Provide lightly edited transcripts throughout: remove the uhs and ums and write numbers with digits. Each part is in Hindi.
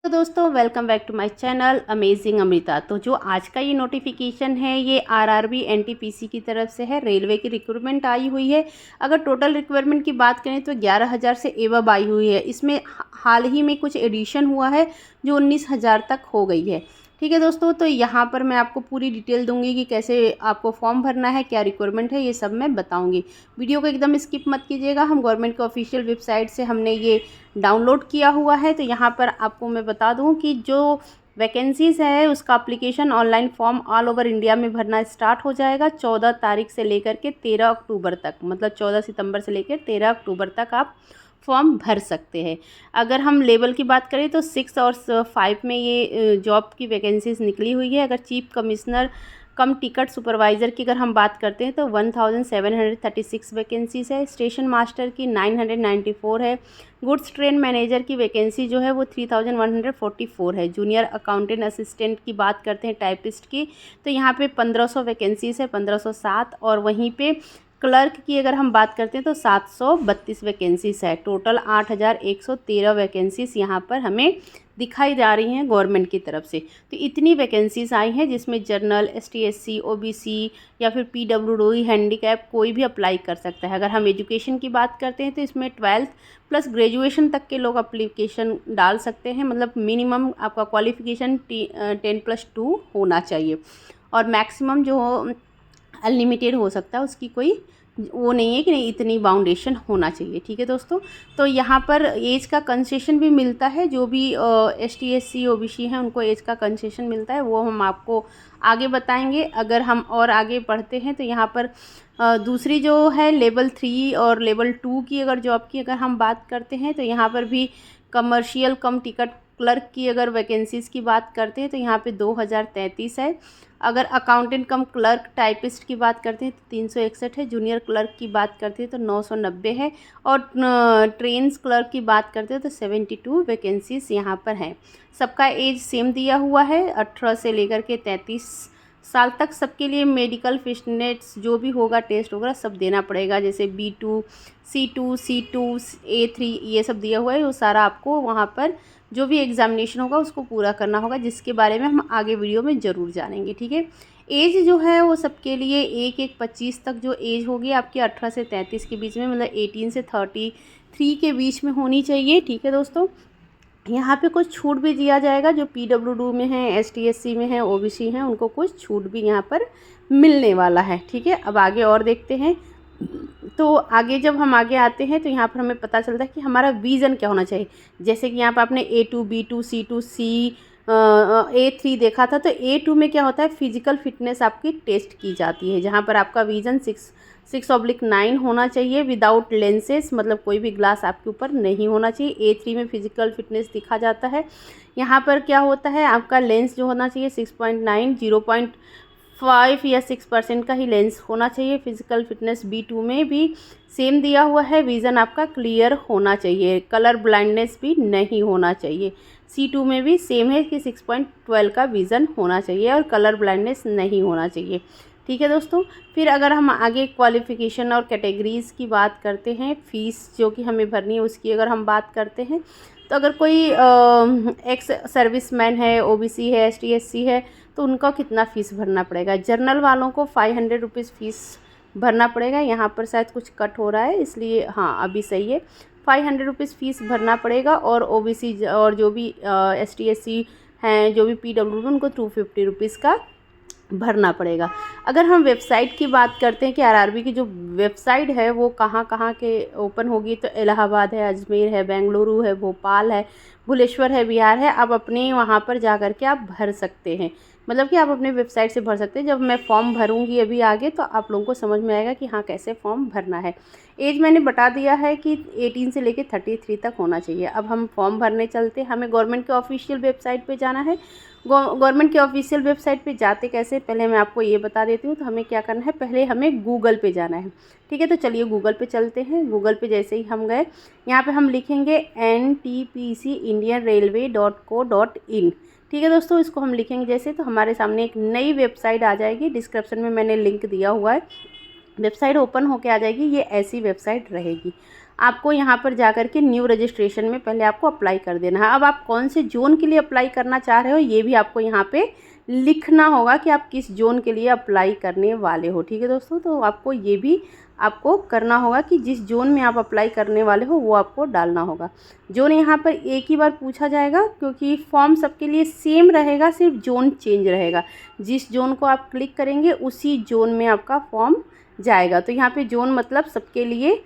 तो दोस्तों welcome back to my channel amazing Amrita. तो जो आज का ये नोटिफिकेशन है ये आरआरबी एनटीपीसी की तरफ से है। रेलवे की रिक्रूटमेंट आई हुई है। अगर टोटल रिक्वायरमेंट की बात करें तो 11,000 से एबव आई हुई है। इसमें हाल ही में कुछ एडिशन हुआ है जो 19,000 तक हो गई है। ठीक है दोस्तों, तो यहाँ पर मैं आपको पूरी डिटेल दूंगी कि कैसे आपको फॉर्म भरना है, क्या रिक्वायरमेंट है, ये सब मैं बताऊंगी। वीडियो को एकदम स्किप मत कीजिएगा। हम गवर्नमेंट के ऑफिशियल वेबसाइट से हमने ये डाउनलोड किया हुआ है। तो यहाँ पर आपको मैं बता दूँ कि जो वैकेंसीज़ है उसका application online form all over India में भरना स्टार्ट हो जाएगा 14 तारीख से लेकर के 13 अक्टूबर तक। मतलब 14 सितंबर से लेकर 13 अक्टूबर तक आप फॉर्म भर सकते हैं। अगर हम लेवल की बात करें तो 6 और 5 में ये जॉब की वैकेंसीज निकली हुई है। अगर चीफ कमिश्नर कम टिकट सुपरवाइज़र की अगर हम बात करते हैं तो 1736 वैकेंसीज है। स्टेशन मास्टर की 994 है। गुड्स ट्रेन मैनेजर की वैकेंसी जो है वो 3144 है। जूनियर अकाउंटेंट असिस्टेंट की बात करते हैं टाइपिस्ट की तो यहाँ पे 1500 वैकेंसीज है, 1507। और वहीं पे क्लर्क की अगर हम बात करते हैं तो 732 वैकेंसीज है। टोटल 8113 वैकेंसीज यहाँ पर हमें दिखाई जा रही हैं गवर्नमेंट की तरफ से। तो इतनी वैकेंसीज आई हैं जिसमें जनरल, एसटी/एससी, ओबीसी या फिर पीडब्ल्यूडी, हैंडीकैप कोई भी अप्लाई कर सकता है। अगर हम एजुकेशन की बात करते हैं तो इसमें 12th प्लस ग्रेजुएशन तक के लोग अप्लीकेशन डाल सकते हैं। मतलब मिनिमम आपका क्वालिफिकेशन 10+2 होना चाहिए और मैक्सिमम जो अनलिमिटेड हो सकता है, उसकी कोई वो नहीं है कि नहीं इतनी बाउंडेशन होना चाहिए। ठीक है दोस्तों, तो यहाँ पर एज का कंसेशन भी मिलता है। जो भी एसटी/एससी, ओबीसी हैं उनको एज का कंसेशन मिलता है, वो हम आपको आगे बताएंगे। अगर हम और आगे पढ़ते हैं तो यहाँ पर दूसरी जो है लेवल 3 और लेवल 2 की अगर जॉब की अगर हम बात करते हैं तो यहाँ पर भी कमर्शियल कम टिकट क्लर्क की अगर वैकेंसीज़ की बात करते हैं तो यहाँ पे 2033 है। अगर अकाउंटेंट कम क्लर्क टाइपिस्ट की बात करते हैं तो 361 है। जूनियर क्लर्क की बात करते हैं तो 990 है। और ट्रेन्स क्लर्क की बात करते हैं तो 72 वैकेंसीज यहाँ पर हैं। सबका एज सेम दिया हुआ है, 18 से लेकर के 33 साल तक। सबके लिए मेडिकल फिटनेस जो भी होगा, टेस्ट होगा, सब देना पड़ेगा। जैसे B2, C2, C2, A3 ये सब दिया हुआ है। वो सारा आपको वहाँ पर जो भी एग्ज़ामिनेशन होगा उसको पूरा करना होगा, जिसके बारे में हम आगे वीडियो में ज़रूर जानेंगे। ठीक है, एज जो है वो सबके लिए 1/1/25 तक जो एज होगी आपकी 18 से 33 के बीच में, मतलब 18 से 33 के बीच में होनी चाहिए। ठीक है दोस्तों, यहाँ पे कुछ छूट भी दिया जाएगा। जो पीडब्ल्यूडी में है, एसटी/एससी में है, ओबीसी हैं, उनको कुछ छूट भी यहाँ पर मिलने वाला है। ठीक है, अब आगे और देखते हैं। तो आगे जब हम आगे आते हैं तो यहाँ पर हमें पता चलता है कि हमारा विज़न क्या होना चाहिए। जैसे कि यहाँ पर आपने A2, B2, C2, A3 देखा था। तो A2 में क्या होता है, फिजिकल फिटनेस आपकी टेस्ट की जाती है, जहाँ पर आपका विज़न 6/9 होना चाहिए विदाउट लेंसेज, मतलब कोई भी ग्लास आपके ऊपर नहीं होना चाहिए। A3 में फिजिकल फिटनेस दिखा जाता है। यहाँ पर क्या होता है, आपका लेंस जो होना चाहिए 6.9, 0.5 या 6% का ही लेंस होना चाहिए। फिजिकल फिटनेस B2 में भी सेम दिया हुआ है। विज़न आपका क्लियर होना चाहिए, कलर ब्लाइंडनेस भी नहीं होना चाहिए। C2 में भी सेम है कि 6.12 का विज़न होना चाहिए और कलर ब्लाइंडनेस नहीं होना चाहिए। ठीक है दोस्तों, फिर अगर हम आगे क्वालिफ़िकेशन और कैटेगरीज़ की बात करते हैं, फ़ीस जो कि हमें भरनी है उसकी अगर हम बात करते हैं तो अगर कोई एक्स सर्विसमैन है, ओबीसी है, एसटी/एससी है, तो उनका कितना फ़ीस भरना पड़ेगा। जर्नल वालों को 500 रुपीज़ फ़ीस भरना पड़ेगा। यहाँ पर शायद कुछ कट हो रहा है, इसलिए हाँ अभी सही है, 500 रुपीज़ फ़ीस भरना पड़ेगा। और ओबीसी और जो भी एसटी/एससी हैं, जो भी पीडब्ल्यूडी, उनको 250 रुपीज़ का भरना पड़ेगा। अगर हम वेबसाइट की बात करते हैं कि आरआरबी की जो वेबसाइट है वो कहाँ कहाँ के ओपन होगी, तो इलाहाबाद है, अजमेर है, बेंगलुरु है, भोपाल है, भुवनेश्वर है, बिहार है। आप अपने वहाँ पर जा कर के आप भर सकते हैं, मतलब कि आप अपने वेबसाइट से भर सकते हैं। जब मैं फॉर्म भरूंगी अभी आगे तो आप लोगों को समझ में आएगा कि हाँ कैसे फॉर्म भरना है। एज मैंने बता दिया है कि 18 से लेकर 33 तक होना चाहिए। अब हम फॉर्म भरने चलते हैं। हमें गवर्नमेंट के ऑफिशियल वेबसाइट पे जाना है। गवर्नमेंट के ऑफिशियल वेबसाइट पे जाते कैसे, पहले मैं आपको ये बता देती हूँ। तो हमें क्या करना है, पहले हमें गूगल पे जाना है। ठीक है, तो चलिए गूगल पे चलते हैं। गूगल पे जैसे ही हम गए, यहाँ पे हम लिखेंगे ntpcindianrailway.co.in। ठीक है दोस्तों, इसको हम लिखेंगे जैसे, तो हमारे सामने एक नई वेबसाइट आ जाएगी। डिस्क्रिप्शन में मैंने लिंक दिया हुआ है, वेबसाइट ओपन होके आ जाएगी। ये ऐसी वेबसाइट रहेगी। आपको यहाँ पर जा कर के न्यू रजिस्ट्रेशन में पहले आपको अप्लाई कर देना है। अब आप कौन से जोन के लिए अप्लाई करना चाह रहे हो ये भी आपको यहाँ पे लिखना होगा कि आप किस जोन के लिए अप्लाई करने वाले हो। ठीक है दोस्तों, तो आपको ये भी आपको करना होगा कि जिस जोन में आप अप्लाई करने वाले हो वो आपको डालना होगा। जोन यहाँ पर एक ही बार पूछा जाएगा क्योंकि फॉर्म सबके लिए सेम रहेगा, सिर्फ जोन चेंज रहेगा। जिस जोन को आप क्लिक करेंगे उसी जोन में आपका फॉर्म जाएगा। तो यहाँ पे जोन मतलब सबके लिए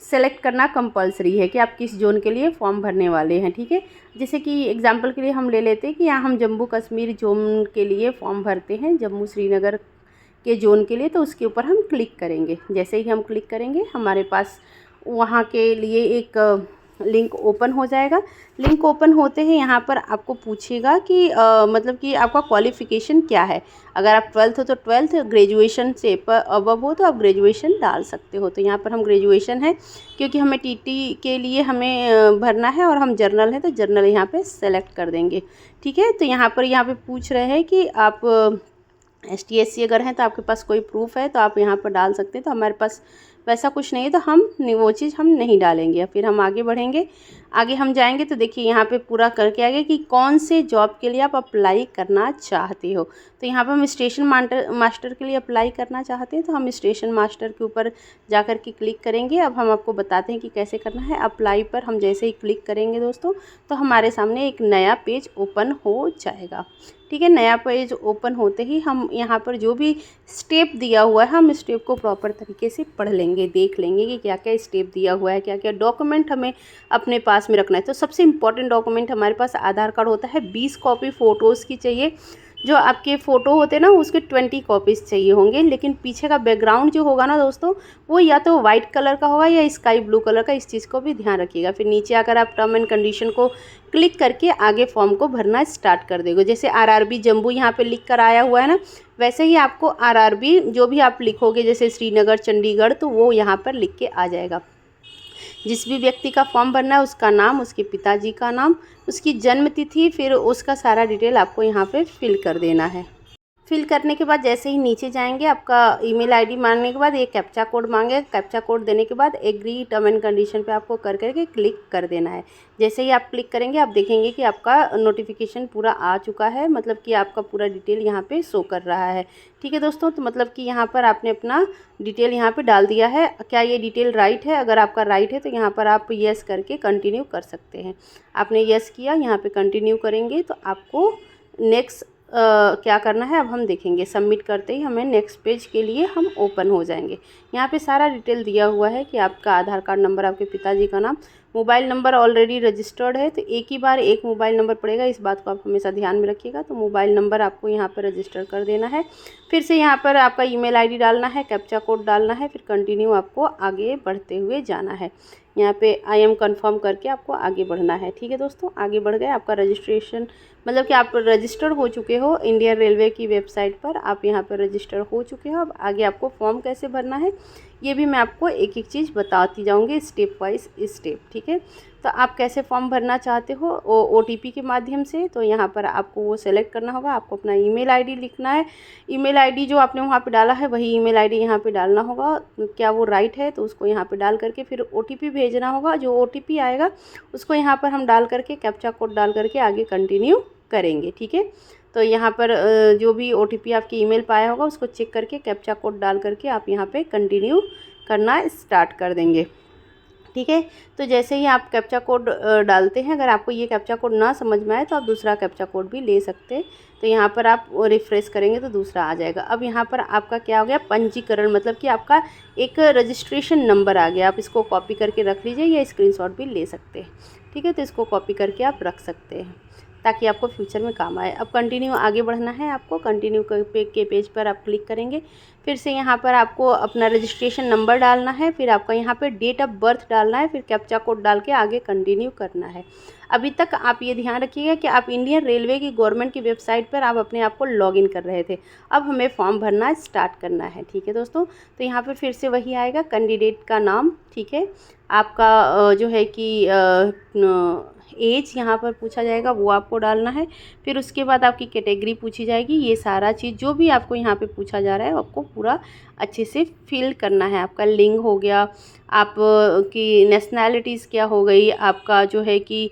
सेलेक्ट करना कंपलसरी है कि आप किस जोन के लिए फॉर्म भरने वाले हैं। ठीक है, जैसे कि एग्जांपल के लिए हम ले लेते हैं कि यहाँ हम जम्मू कश्मीर जोन के लिए फॉर्म भरते हैं, जम्मू श्रीनगर के जोन के लिए, तो उसके ऊपर हम क्लिक करेंगे। जैसे ही हम क्लिक करेंगे हमारे पास वहाँ के लिए एक लिंक ओपन हो जाएगा। लिंक ओपन होते ही यहाँ पर आपको पूछेगा कि मतलब कि आपका क्वालिफ़िकेशन क्या है। अगर आप 12th हो तो 12th, ग्रेजुएशन से अबव हो तो आप ग्रेजुएशन डाल सकते हो। तो यहाँ पर हम ग्रेजुएशन है क्योंकि हमें टीटी के लिए हमें भरना है और हम जर्नल हैं तो जर्नल यहाँ पे सेलेक्ट कर देंगे। ठीक है, तो यहाँ पे पूछ रहे हैं कि आप ST/SC अगर हैं तो आपके पास कोई प्रूफ है तो आप यहाँ पर डाल सकते हैं। तो हमारे पास वैसा कुछ नहीं है तो हम वो चीज़ हम नहीं डालेंगे। फिर हम आगे बढ़ेंगे, आगे हम जाएंगे तो देखिए यहाँ पे पूरा करके आगे कि कौन से जॉब के लिए आप अप्लाई करना चाहते हो। तो यहाँ पर हम स्टेशन मास्टर के लिए अप्लाई करना चाहते हैं तो हम स्टेशन मास्टर के ऊपर जा कर के क्लिक करेंगे। अब हम आपको बताते हैं कि कैसे करना है। अप्लाई पर हम जैसे ही क्लिक करेंगे दोस्तों तो हमारे सामने एक नया पेज ओपन हो जाएगा। ठीक है, नया पेज ओपन होते ही हम यहाँ पर जो भी स्टेप दिया हुआ है हम स्टेप को प्रॉपर तरीके से पढ़ लेंगे, देख लेंगे कि क्या क्या स्टेप दिया हुआ है, क्या क्या डॉक्यूमेंट हमें अपने पास में रखना है। तो सबसे इम्पॉर्टेंट डॉक्यूमेंट हमारे पास आधार कार्ड होता है, 20 कॉपी फ़ोटोज़ की चाहिए। जो आपके फ़ोटो होते हैं ना उसके 20 कॉपीज़ चाहिए होंगे, लेकिन पीछे का बैकग्राउंड जो होगा ना दोस्तों वो या तो वाइट कलर का होगा या स्काई ब्लू कलर का, इस चीज़ को भी ध्यान रखिएगा। फिर नीचे आकर आप टर्म एंड कंडीशन को क्लिक करके आगे फॉर्म को भरना स्टार्ट कर देगा। जैसे RRB जम्मू यहाँ पे लिख कर आया हुआ है ना, वैसे ही आपको RRB जो भी आप लिखोगे जैसे श्रीनगर, चंडीगढ़, तो वो यहाँ पर लिख के आ जाएगा। जिस भी व्यक्ति का फॉर्म भरना है उसका नाम, उसके पिताजी का नाम, उसकी जन्म तिथि, फिर उसका सारा डिटेल आपको यहाँ पे फिल कर देना है। फिल करने के बाद जैसे ही नीचे जाएंगे आपका ईमेल आईडी मांगने के बाद एक कैप्चा कोड मांगे। कैप्चा कोड देने के बाद एग्री टर्म एंड कंडीशन पे आपको कर करके क्लिक कर देना है। जैसे ही आप क्लिक करेंगे आप देखेंगे कि आपका नोटिफिकेशन पूरा आ चुका है, मतलब कि आपका पूरा डिटेल यहाँ पे शो कर रहा है। ठीक है दोस्तों, तो मतलब कि यहाँ पर आपने अपना डिटेल यहाँ पे डाल दिया है। क्या ये डिटेल राइट है? अगर आपका राइट है तो यहाँ पर आप येस करके कंटिन्यू कर सकते हैं। आपने येस किया, यहाँ पे कंटिन्यू करेंगे तो आपको नेक्स्ट क्या करना है अब हम देखेंगे। सबमिट करते ही हमें नेक्स्ट पेज के लिए हम ओपन हो जाएंगे। यहाँ पे सारा डिटेल दिया हुआ है कि आपका आधार कार्ड नंबर, आपके पिताजी का नाम, मोबाइल नंबर ऑलरेडी रजिस्टर्ड है तो एक ही बार एक मोबाइल नंबर पड़ेगा, इस बात को आप हमेशा ध्यान में रखिएगा। तो मोबाइल नंबर आपको यहाँ पर रजिस्टर कर देना है। फिर से यहाँ पर आपका ईमेल आईडी डालना है, कैप्चा कोड डालना है, फिर कंटिन्यू आपको आगे बढ़ते हुए जाना है। यहाँ पे आई एम कन्फर्म करके आपको आगे बढ़ना है। ठीक है दोस्तों, आगे बढ़ गए। आपका रजिस्ट्रेशन मतलब कि आप रजिस्टर हो चुके हो इंडियन रेलवे की वेबसाइट पर, आप यहाँ पर रजिस्टर हो चुके हो। अब आगे आपको फॉर्म कैसे भरना है ये भी मैं आपको एक एक चीज़ बताती जाऊँगी स्टेप वाइज स्टेप। ठीक है, तो आप कैसे फॉर्म भरना चाहते हो OTP के माध्यम से, तो यहाँ पर आपको वो सेलेक्ट करना होगा। आपको अपना ईमेल आईडी लिखना है। ईमेल आईडी जो आपने वहाँ पे डाला है वही ईमेल आईडी यहाँ पे डालना होगा। क्या वो राइट है? तो उसको यहाँ पे डाल करके फिर OTP भेजना होगा। जो OTP आएगा उसको यहाँ पर हम डाल करके कैप्चा कोड डाल करके आगे कंटिन्यू करेंगे। ठीक है, तो यहाँ पर जो भी OTP आपकी ईमेल पाया होगा उसको चेक करके कैप्चा कोड डाल करके आप यहाँ पे कंटिन्यू करना स्टार्ट कर देंगे। ठीक है, तो जैसे ही आप कैप्चा कोड डालते हैं, अगर आपको ये कैप्चा कोड ना समझ में आए तो आप दूसरा कैप्चा कोड भी ले सकते हैं। तो यहाँ पर आप रिफ़्रेश करेंगे तो दूसरा आ जाएगा। अब यहाँ पर आपका क्या हो गया, पंजीकरण, मतलब कि आपका एक रजिस्ट्रेशन नंबर आ गया। आप इसको कॉपी करके रख लीजिए या स्क्रीनशॉट भी ले सकते हैं। ठीक है, तो इसको कॉपी करके आप रख सकते हैं ताकि आपको फ्यूचर में काम आए। अब कंटिन्यू आगे बढ़ना है। आपको कंटिन्यू के पेज पर आप क्लिक करेंगे। फिर से यहाँ पर आपको अपना रजिस्ट्रेशन नंबर डालना है, फिर आपका यहाँ पे डेट ऑफ बर्थ डालना है, फिर कैप्चा कोड डाल के आगे कंटिन्यू करना है। अभी तक आप ये ध्यान रखिएगा कि आप इंडियन रेलवे की गवर्नमेंट की वेबसाइट पर आप अपने आप को लॉगिन कर रहे थे। अब हमें फॉर्म भरना स्टार्ट करना है। ठीक है दोस्तों, तो यहाँ पर फिर से वही आएगा, कैंडिडेट का नाम। ठीक है, आपका जो है कि एज यहाँ पर पूछा जाएगा, वो आपको डालना है। फिर उसके बाद आपकी कैटेगरी पूछी जाएगी। ये सारा चीज़ जो भी आपको यहाँ पे पूछा जा रहा है आपको पूरा अच्छे से फिल करना है। आपका लिंग हो गया, आप की नेशनैलिटीज़ क्या हो गई, आपका जो है कि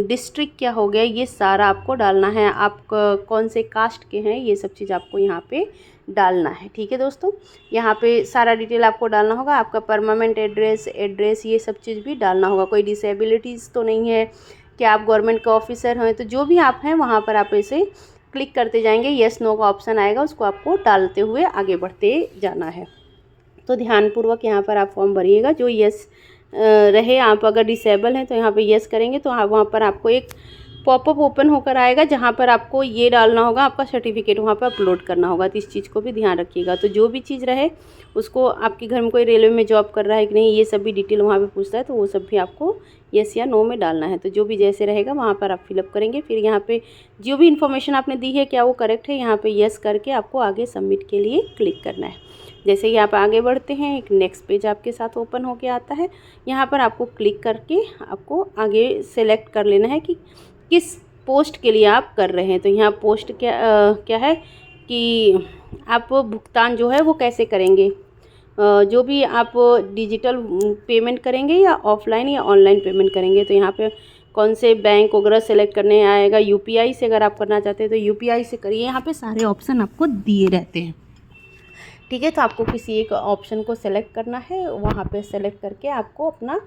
डिस्ट्रिक्ट क्या हो गया, ये सारा आपको डालना है। आप कौन से कास्ट के हैं, ये सब चीज़ आपको यहाँ पे डालना है। ठीक है दोस्तों, यहाँ पे सारा डिटेल आपको डालना होगा। आपका परमानेंट एड्रेस ये सब चीज़ भी डालना होगा। कोई डिसेबिलिटीज़ तो नहीं है, कि आप गवर्नमेंट के ऑफिसर हैं, तो जो भी आप हैं वहाँ पर आप ऐसे क्लिक करते जाएंगे। येस नो का ऑप्शन आएगा, उसको आपको डालते हुए आगे बढ़ते जाना है। तो ध्यानपूर्वक यहाँ पर आप फॉर्म भरिएगा। जो येस रहे, आप अगर डिसेबल हैं तो यहाँ पे येस करेंगे तो वहाँ पर आपको एक पॉपअप ओपन होकर आएगा, जहाँ पर आपको ये डालना होगा, आपका सर्टिफिकेट वहाँ पर अपलोड करना होगा। तो इस चीज़ को भी ध्यान रखिएगा। तो जो भी चीज़ रहे उसको, आपके घर में कोई रेलवे में जॉब कर रहा है कि नहीं, ये सब भी डिटेल वहाँ पे पूछता है, तो वो सब भी आपको येस या नो में डालना है। तो जो भी जैसे रहेगा वहाँ पर आप फिलअप करेंगे। फिर यहाँ पे जो भी इन्फॉर्मेशन आपने दी है क्या वो करेक्ट है, यहाँ पे येस करके आपको आगे सबमिट के लिए क्लिक करना है। जैसे ही आप आगे बढ़ते हैं, एक नेक्स्ट पेज आपके साथ ओपन होके आता है। यहाँ पर आपको क्लिक करके आपको आगे सेलेक्ट कर लेना है कि किस पोस्ट के लिए आप कर रहे हैं। तो यहाँ पोस्ट क्या है कि आप भुगतान जो है वो कैसे करेंगे, जो भी आप डिजिटल पेमेंट करेंगे या ऑफलाइन या ऑनलाइन पेमेंट करेंगे। तो यहाँ पे कौन से बैंक वगैरह सेलेक्ट करने आएगा। यूपीआई से अगर आप करना चाहते हैं तो यूपीआई से करिए। यहाँ पे सारे ऑप्शन आपको दिए रहते हैं। ठीक है, तो आपको किसी एक ऑप्शन को सेलेक्ट करना है, वहाँ पे सेलेक्ट करके आपको अपना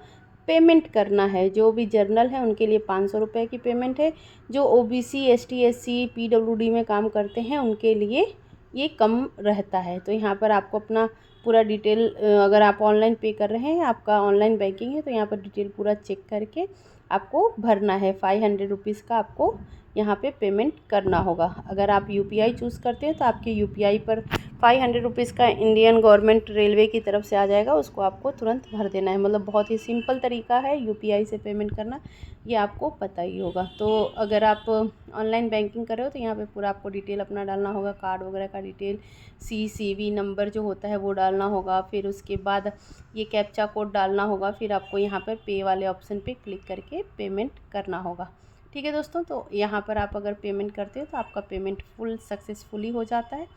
पेमेंट करना है। जो भी जर्नल है उनके लिए 500 रुपये की पेमेंट है। जो ओबीसी, एसटी, एससी, पीडब्ल्यूडी में काम करते हैं उनके लिए ये कम रहता है। तो यहाँ पर आपको अपना पूरा डिटेल, अगर आप ऑनलाइन पे कर रहे हैं, आपका ऑनलाइन बैंकिंग है, तो यहाँ पर डिटेल पूरा चेक करके आपको भरना है। 500 रुपीज़ का आपको यहाँ पे पेमेंट करना होगा। अगर आप यूपीआई चूज़ करते हैं तो आपके यूपीआई पर 500 रुपीज़ का इंडियन गवर्नमेंट रेलवे की तरफ से आ जाएगा, उसको आपको तुरंत भर देना है। मतलब बहुत ही सिंपल तरीका है यूपीआई से पेमेंट करना, ये आपको पता ही होगा। तो अगर आप ऑनलाइन बैंकिंग कर रहे हो तो यहाँ पे पूरा आपको डिटेल अपना डालना होगा, कार्ड वगैरह का डिटेल, सीसीवी नंबर जो होता है वो डालना होगा। फिर उसके बाद ये कैप्चा कोड डालना होगा। फिर आपको यहाँ पर पे वाले ऑप्शन पे क्लिक करके पेमेंट करना होगा। ठीक है दोस्तों, तो यहाँ पर आप अगर पेमेंट करते हो तो आपका पेमेंट फुल सक्सेसफुली हो जाता है।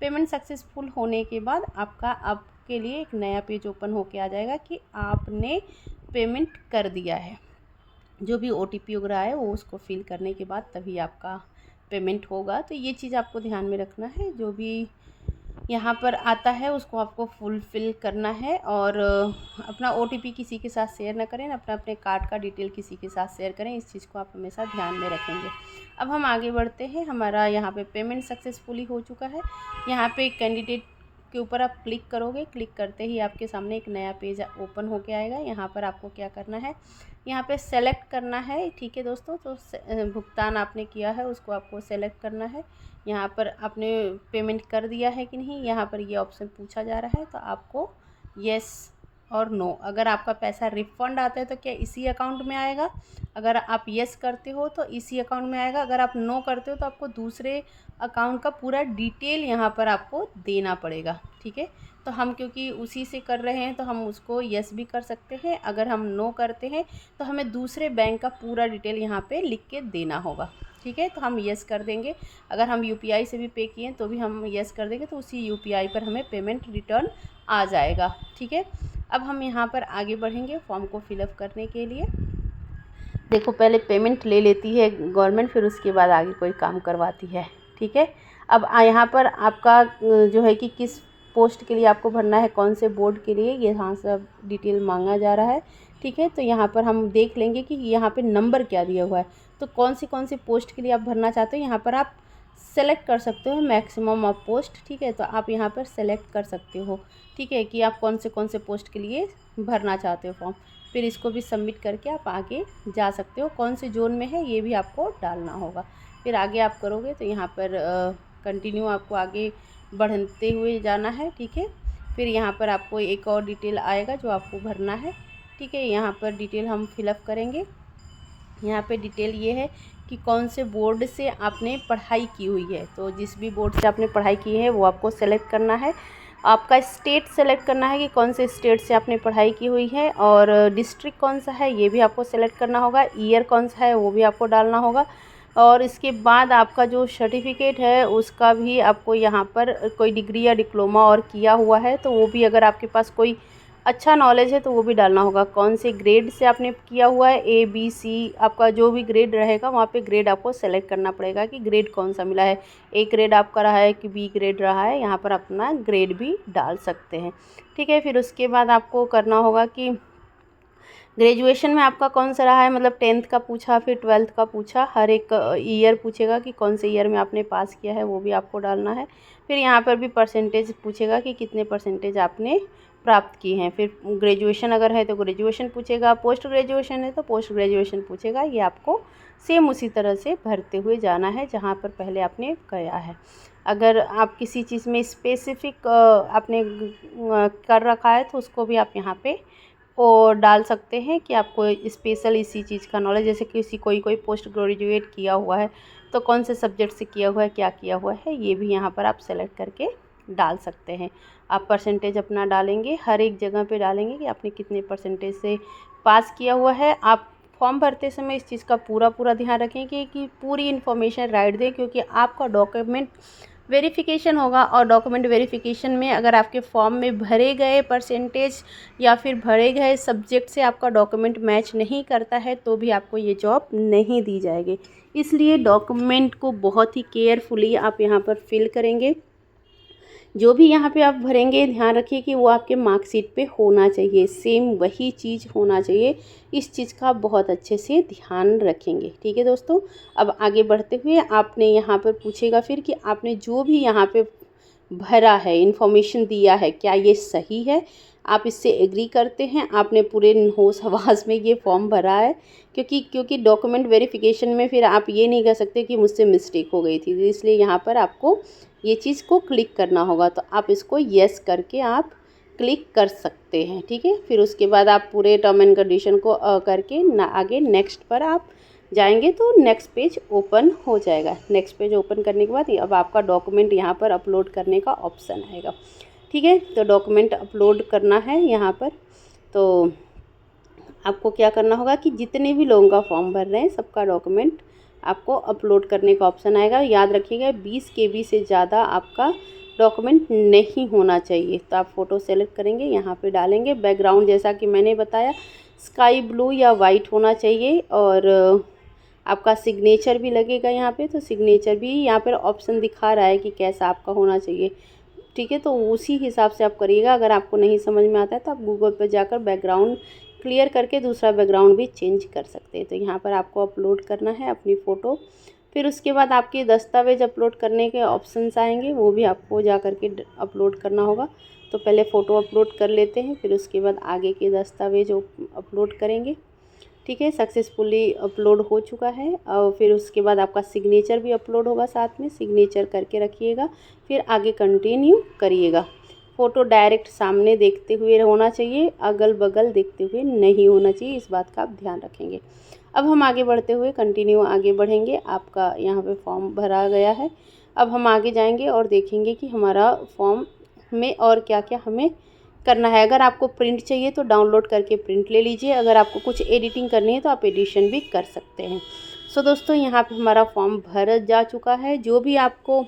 पेमेंट सक्सेसफुल होने के बाद आपके लिए एक नया पेज ओपन होके आ जाएगा कि आपने पेमेंट कर दिया है। जो भी ओटीपी वगैरह है वो उसको फिल करने के बाद तभी आपका पेमेंट होगा। तो ये चीज़ आपको ध्यान में रखना है। जो भी यहाँ पर आता है उसको आपको फुलफ़िल करना है। और अपना ओटीपी किसी के साथ शेयर ना करें, अपने कार्ड का डिटेल किसी के साथ शेयर करें। इस चीज़ को आप हमेशा ध्यान में रखेंगे। अब हम आगे बढ़ते हैं। हमारा यहाँ पे पेमेंट सक्सेसफुली हो चुका है। यहाँ पे कैंडिडेट के ऊपर आप क्लिक करोगे, क्लिक करते ही आपके सामने एक नया पेज ओपन होके आएगा। यहाँ पर आपको क्या करना है, यहाँ पे सेलेक्ट करना है। ठीक है दोस्तों, तो भुगतान आपने किया है उसको आपको सेलेक्ट करना है। यहाँ पर आपने पेमेंट कर दिया है कि नहीं, यहाँ पर ये ऑप्शन पूछा जा रहा है। तो आपको येस और नो, अगर आपका पैसा रिफ़ंड आता है तो क्या इसी अकाउंट में आएगा, अगर आप येस करते हो तो इसी अकाउंट में आएगा, अगर आप नो करते हो तो आपको दूसरे अकाउंट का पूरा डिटेल यहाँ पर आपको देना पड़ेगा। ठीक है, तो हम क्योंकि उसी से कर रहे हैं तो हम उसको येस भी कर सकते हैं। अगर हम नो करते हैं तो हमें दूसरे बैंक का पूरा डिटेल यहाँ पे लिख के देना होगा। ठीक है, तो हम येस कर देंगे। अगर हम यूपीआई से भी पे किए तो भी हम येस कर देंगे, तो उसी यूपीआई पर हमें पेमेंट रिटर्न आ जाएगा। ठीक है, अब हम यहाँ पर आगे बढ़ेंगे फॉर्म को फिलअप करने के लिए। देखो, पहले पेमेंट ले लेती है गवर्नमेंट, फिर उसके बाद आगे कोई काम करवाती है। ठीक है, अब यहाँ पर आपका जो है कि किस पोस्ट के लिए आपको भरना है, कौन से बोर्ड के लिए, ये यहाँ सब डिटेल मांगा जा रहा है। ठीक है, तो यहाँ पर हम देख लेंगे कि यहाँ पे नंबर क्या दिया हुआ है। तो कौन सी पोस्ट के लिए आप भरना चाहते हो, यहाँ पर आप सेलेक्ट कर सकते हो मैक्सिमम ऑफ पोस्ट। ठीक है, तो आप यहाँ पर सेलेक्ट कर सकते हो। ठीक है, कि आप कौन से पोस्ट के लिए भरना चाहते हो फॉर्म। फिर इसको भी सबमिट करके आप आगे जा सकते हो। कौन से जोन में है ये भी आपको डालना होगा। फिर आगे आप करोगे तो यहाँ पर कंटिन्यू आपको आगे बढ़ते हुए जाना है। ठीक है, फिर यहाँ पर आपको एक और डिटेल आएगा जो आपको भरना है। ठीक है, यहाँ पर डिटेल हम फिलअप करेंगे। यहाँ पे डिटेल ये है कि कौन से बोर्ड से आपने पढ़ाई की हुई है। तो जिस भी बोर्ड से आपने पढ़ाई की है वो आपको सेलेक्ट करना है। आपका स्टेट सेलेक्ट करना है कि कौन से स्टेट से आपने पढ़ाई की हुई है, और डिस्ट्रिक्ट कौन सा है ये भी आपको सेलेक्ट करना होगा, ईयर कौन सा है वो भी आपको डालना होगा। और इसके बाद आपका जो सर्टिफिकेट है उसका भी आपको यहाँ पर कोई डिग्री या डिप्लोमा और किया हुआ है तो वो भी, अगर आपके पास कोई अच्छा नॉलेज है तो वो भी डालना होगा। कौन से ग्रेड से आपने किया हुआ है, ए बी सी, आपका जो भी ग्रेड रहेगा वहाँ पे ग्रेड आपको सेलेक्ट करना पड़ेगा कि ग्रेड कौन सा मिला है, ए ग्रेड आपका रहा है कि बी ग्रेड रहा है, यहाँ पर अपना ग्रेड भी डाल सकते हैं। ठीक है, फिर उसके बाद आपको करना होगा कि ग्रेजुएशन में आपका कौन सा रहा है, मतलब 10th का पूछा, फिर 12th का पूछा, हर एक ईयर पूछेगा कि कौन से ईयर में आपने पास किया है वो भी आपको डालना है। फिर यहाँ पर भी परसेंटेज पूछेगा कि कितने परसेंटेज आपने प्राप्त की हैं। फिर ग्रेजुएशन अगर है तो ग्रेजुएशन पूछेगा, पोस्ट ग्रेजुएशन है तो पोस्ट ग्रेजुएशन पूछेगा। ये आपको सेम उसी तरह से भरते हुए जाना है जहाँ पर पहले आपने किया है। अगर आप किसी चीज़ में स्पेसिफिक आपने कर रखा है तो उसको भी आप यहाँ पे और डाल सकते हैं कि आपको स्पेशल इसी चीज़ का नॉलेज, जैसे किसी कोई पोस्ट ग्रेजुएट किया हुआ है तो कौन से सब्जेक्ट से किया हुआ है, क्या किया हुआ है, ये भी यहाँ पर आप सेलेक्ट करके डाल सकते हैं। आप परसेंटेज अपना डालेंगे, हर एक जगह पे डालेंगे कि आपने कितने परसेंटेज से पास किया हुआ है। आप फॉर्म भरते समय इस चीज़ का पूरा ध्यान रखें कि पूरी इन्फॉर्मेशन राइट दें, क्योंकि आपका डॉक्यूमेंट वेरिफिकेशन होगा और डॉक्यूमेंट वेरिफिकेशन में अगर आपके फॉर्म में भरे गए परसेंटेज या फिर भरे गए सब्जेक्ट से आपका डॉक्यूमेंट मैच नहीं करता है तो भी आपको ये जॉब नहीं दी जाएगी। इसलिए डॉक्यूमेंट को बहुत ही केयरफुली आप यहाँ पर फिल करेंगे। जो भी यहाँ पे आप भरेंगे ध्यान रखिए कि वो आपके मार्कशीट पे होना चाहिए, सेम वही चीज़ होना चाहिए। इस चीज़ का बहुत अच्छे से ध्यान रखेंगे। ठीक है दोस्तों, अब आगे बढ़ते हुए आपने यहाँ पर पूछेगा फिर कि आपने जो भी यहाँ पे भरा है, इन्फॉर्मेशन दिया है, क्या ये सही है, आप इससे एग्री करते हैं, आपने पूरे होश हवास में ये फॉर्म भरा है। क्योंकि डॉक्यूमेंट वेरिफिकेशन में फिर आप ये नहीं कह सकते कि मुझसे मिस्टेक हो गई थी, इसलिए यहाँ पर आपको ये चीज़ को क्लिक करना होगा। तो आप इसको येस करके आप क्लिक कर सकते हैं। ठीक है, फिर उसके बाद आप पूरे टर्म एंड कंडीशन को करके आगे नेक्स्ट पर आप जाएंगे तो नेक्स्ट पेज ओपन हो जाएगा। नेक्स्ट पेज ओपन करने के बाद अब आपका डॉक्यूमेंट यहाँ पर अपलोड करने का ऑप्शन आएगा। ठीक है, तो डॉक्यूमेंट अपलोड करना है यहाँ पर। तो आपको क्या करना होगा कि जितने भी लोगों का फॉर्म भर रहे हैं सबका डॉक्यूमेंट आपको अपलोड करने का ऑप्शन आएगा। याद रखिएगा 20 KB से ज़्यादा आपका डॉक्यूमेंट नहीं होना चाहिए। तो आप फ़ोटो सेलेक्ट करेंगे, यहाँ पे डालेंगे। बैकग्राउंड जैसा कि मैंने बताया स्काई ब्लू या वाइट होना चाहिए, और आपका सिग्नेचर भी लगेगा यहाँ पे। तो सिग्नेचर भी यहाँ पर ऑप्शन दिखा रहा है कि कैसा आपका होना चाहिए। ठीक है, तो उसी हिसाब से आप करिएगा। अगर आपको नहीं समझ में आता है तो आप गूगल पर जाकर बैकग्राउंड क्लियर करके दूसरा बैकग्राउंड भी चेंज कर सकते हैं। तो यहाँ पर आपको अपलोड करना है अपनी फ़ोटो। फिर उसके बाद आपके दस्तावेज़ अपलोड करने के ऑप्शंस आएंगे, वो भी आपको जा कर के अपलोड करना होगा। तो पहले फ़ोटो अपलोड कर लेते हैं, फिर उसके बाद आगे के दस्तावेज अपलोड करेंगे। ठीक है, सक्सेसफुली अपलोड हो चुका है। और फिर उसके बाद आपका सिग्नेचर भी अपलोड होगा, साथ में सिग्नेचर करके रखिएगा। फिर आगे कंटिन्यू करिएगा। फ़ोटो डायरेक्ट सामने देखते हुए होना चाहिए, अगल बगल देखते हुए नहीं होना चाहिए, इस बात का आप ध्यान रखेंगे। अब हम आगे बढ़ते हुए कंटिन्यू आगे बढ़ेंगे। आपका यहाँ पे फॉर्म भरा गया है। अब हम आगे जाएंगे और देखेंगे कि हमारा फॉर्म में और क्या क्या हमें करना है। अगर आपको प्रिंट चाहिए तो डाउनलोड करके प्रिंट ले लीजिए। अगर आपको कुछ एडिटिंग करनी है तो आप एडिशन भी कर सकते हैं। सो दोस्तों, यहाँ पे हमारा फॉर्म भर जा चुका है। जो भी आपको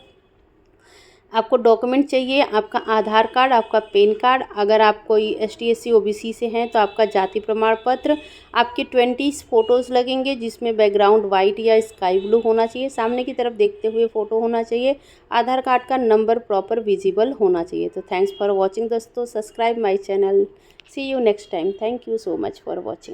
डॉक्यूमेंट चाहिए, आपका आधार कार्ड, आपका पैन कार्ड, अगर आप कोई ST SC OBC से हैं तो आपका जाति प्रमाण पत्र, आपके 20 फ़ोटोज़ लगेंगे जिसमें बैकग्राउंड वाइट या स्काई ब्लू होना चाहिए, सामने की तरफ देखते हुए फ़ोटो होना चाहिए, आधार कार्ड का नंबर प्रॉपर विजिबल होना चाहिए। तो थैंक्स फॉर वॉचिंग दोस्तों, subscribe my channel. See you next time. Thank you so much for watching.